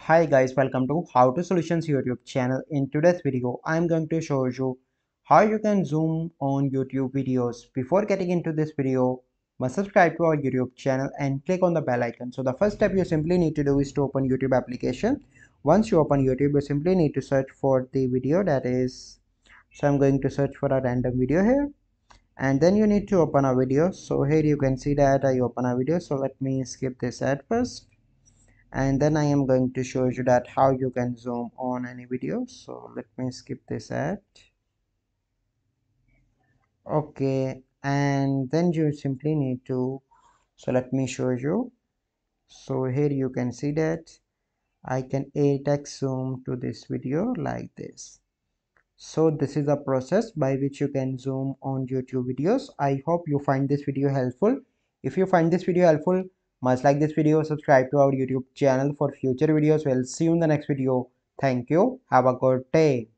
Hi guys, welcome to How to Solutions YouTube channel. In today's video, I'm going to show you how you can zoom on YouTube videos. Before getting into this video, must subscribe to our YouTube channel and click on the bell icon. So the first step you simply need to do is to open YouTube application. Once you open YouTube, you simply need to search for the video that is. So I'm going to search for a random video here, and then you need to open a video. So here you can see that I open a video. So let me skip this ad first, and then I am going to show you that how you can zoom on any video. So let me skip this ad. Okay, and then you simply need to, so let me show you. So here you can see that I can 8x zoom to this video like this. So this is a process by which you can zoom on YouTube videos. I hope you find this video helpful. If you find this video helpful, must like this video, subscribe to our YouTube channel for future videos. We'll see you in the next video. Thank you. Have a good day.